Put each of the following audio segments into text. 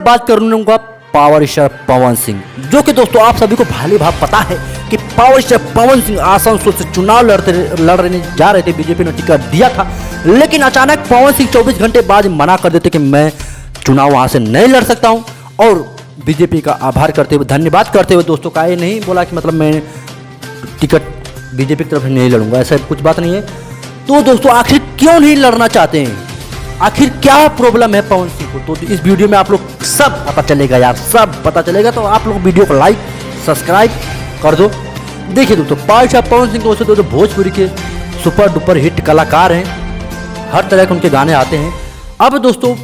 बात करूंगा power star Pawan Singh, जो कि दोस्तों आप सभी को भली भाव पता है कि पावर स्टार पवन सिंह आसनसोल से चुनाव लड़ने जा रहे थे। बीजेपी ने टिकट दिया था, लेकिन अचानक पवन सिंह 24 घंटे बाद मना कर देते कि मैं चुनाव वहां से नहीं लड़ सकता हूं। और बीजेपी का आभार करते हुए, धन्यवाद करते हुए दोस्तों का ये नहीं बोला कि मतलब मैं टिकट बीजेपी की तरफ से नहीं लड़ूंगा, ऐसा कुछ बात नहीं है। तो दोस्तों आखिर क्यों नहीं लड़ना चाहते हैं, आखिर क्या प्रॉब्लम है पवन सिंह को, तो इस वीडियो में आप लोग सब पता चलेगा यार, सब पता चलेगा। तो आप लोग वीडियो को लाइक सब्सक्राइब कर दो। देखिए दोस्तों, पावर स्टार पवन सिंह दोस्तों भोजपुरी के सुपर डुपर हिट कलाकार हैं, हर तरह के उनके गाने आते हैं। अब दोस्तों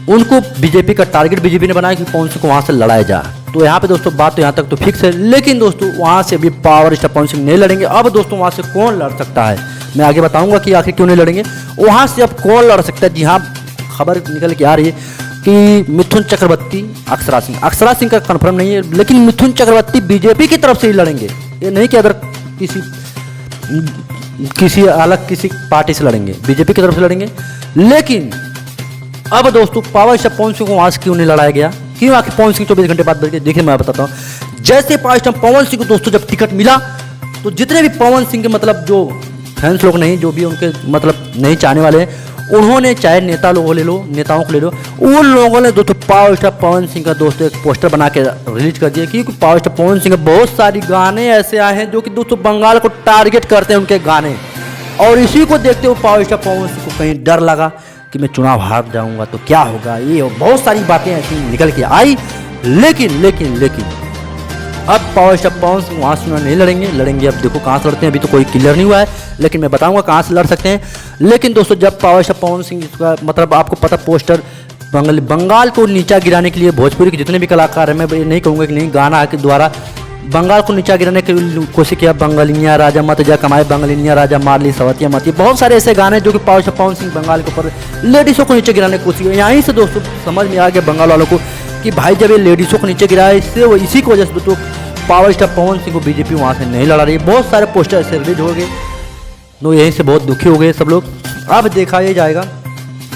उनको बीजेपी का टारगेट बीजेपी ने बनाया कि पवन सिंह को वहाँ से लड़ाया जाए। तो यहाँ पे दोस्तों बात तो यहाँ तक तो फिक्स है, लेकिन दोस्तों वहाँ से भी पावर स्टार पवन सिंह नहीं लड़ेंगे। अब दोस्तों वहाँ से कौन लड़ सकता है, मैं आगे बताऊंगा कि आखिर क्यों नहीं लड़ेंगे। वहाँ से अब कौन लड़ सकता है, जी हाँ, खबर निकल के आ रही है कि मिथुन चक्रवर्ती अक्षरा सिंह का कंफर्म नहीं है, लेकिन मिथुन चक्रवर्ती बीजेपी की तरफ से ही लड़ेंगे। ये नहीं कि अदर किसी अलग किसी पार्टी से लड़ेंगे, बीजेपी की तरफ से लड़ेंगे। लेकिन अब दोस्तों पावर स्टार पवन सिंह को वहाँ से क्यों नहीं लड़ाया गया, क्यों आखिर पवन सिंह 24 घंटे बाद बैठ के, देखिए मैं बताता हूँ। जैसे पावर स्टार पवन सिंह को दोस्तों जब टिकट मिला, तो जितने भी पवन सिंह के मतलब जो फैंस लोग नहीं, जो भी उनके मतलब नहीं चाहने वाले हैं, उन्होंने चाहे नेताओं को ले लो, उन लोगों ने दोस्तों पावर स्टार पवन सिंह का दोस्तों एक पोस्टर बना के रिलीज कर दिया। क्योंकि पावर स्टार पवन सिंह के बहुत सारी गाने ऐसे आए हैं जो कि दोस्तों बंगाल को टारगेट करते हैं उनके गाने। और इसी को देखते हुए पावर स्टार पवन सिंह को कहीं डर लगा कि मैं चुनाव हार जाऊंगा तो क्या होगा, ये बहुत सारी बातें ऐसी निकल के आई। लेकिन अब पावर स्टार पवन सिंह वहाँ से नहीं लड़ेंगे। अब देखो कहाँ से लड़ते हैं, अभी तो कोई क्लियर नहीं हुआ है, लेकिन मैं बताऊंगा कहाँ से लड़ सकते हैं। लेकिन दोस्तों जब पावर स्टार पवन सिंह का मतलब आपको पता, पोस्टर बंगाल को नीचा गिराने के लिए भोजपुरी के जितने भी कलाकार हैं, मैं ये नहीं कहूँगा कि नहीं, गाना के द्वारा बंगाल को नीचा गिराने की कोशिश किया। बंगालिनिया राजा मत जा कमाए, बंगालिनिया राजा मार ली सवतिया मत, बहुत सारे ऐसे गाने जो कि पावर स्टार पवन सिंह बंगाल के ऊपर लेडीज़ों को नीचे गिराने की कोशिश की। यहीं से दोस्तों समझ में आ गया बंगाल वालों को कि भाई जब ये लेडीज़ों को नीचे गिराया, इससे वो इसी की वजह से दोस्तों पावर स्टार पवन सिंह को बीजेपी वहाँ से नहीं लड़ा रही। बहुत सारे पोस्टर ऐसे रिलीज हो गए, तो यहीं से बहुत दुखी हो गए सब लोग। अब देखा ये जाएगा।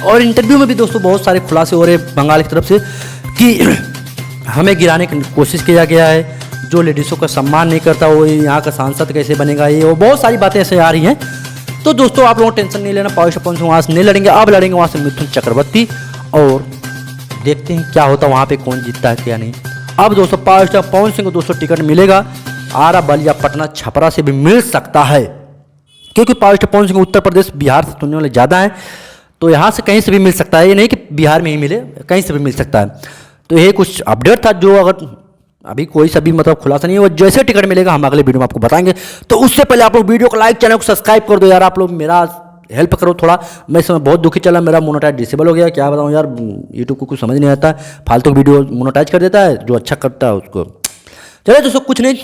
और इंटरव्यू में भी दोस्तों बहुत सारे खुलासे हो रहे बंगाल की तरफ से कि हमें गिराने की कोशिश किया गया है, जो लेडीज़ों का सम्मान नहीं करता वो यहाँ का सांसद कैसे बनेगा, ये वो बहुत सारी बातें ऐसे आ रही हैं। तो दोस्तों आप लोगों को टेंशन नहीं लेना, पावर स्टार पवन सिंह वहाँ से नहीं लड़ेंगे। अब लड़ेंगे वहाँ से मिथुन चक्रवर्ती, और देखते हैं क्या होता है वहाँ पे, कौन जीतता है क्या नहीं। अब दोस्तों पावर स्टार पवन सिंह को दोस्तों टिकट मिलेगा, आरा बलिया पटना छपरा से भी मिल सकता है, क्योंकि पावर स्टार पवन सिंह उत्तर प्रदेश बिहार से सुनने वाले ज़्यादा हैं, तो यहाँ से कहीं से भी मिल सकता है। ये नहीं कि बिहार में ही मिले, कहीं से भी मिल सकता है। तो ये कुछ अपडेट था, जो अगर अभी कोई सभी मतलब खुलासा नहीं है, वो जैसे टिकट मिलेगा हम अगले वीडियो में आपको बताएंगे। तो उससे पहले आप लोग वीडियो को लाइक, चैनल को सब्सक्राइब कर दो यार, आप लोग मेरा हेल्प करो थोड़ा। मैं इस समय बहुत दुखी चला, मेरा मोनेटाइज डिसेबल हो गया, क्या बताऊँ यार, यूट्यूब को कुछ समझ नहीं आता, फालतू वीडियो मोनेटाइज कर देता है, जो अच्छा करता है उसको। चलिए दोस्तों कुछ नहीं,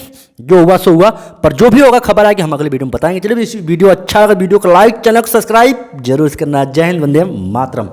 जो हुआ सो हुआ, पर जो भी होगा खबर है कि हम अगले वीडियो में बताएंगे। चलिए वीडियो अच्छा लगा, वीडियो को लाइक, चैनल को सब्सक्राइब जरूर करना। जय हिंद, वंदे मातरम।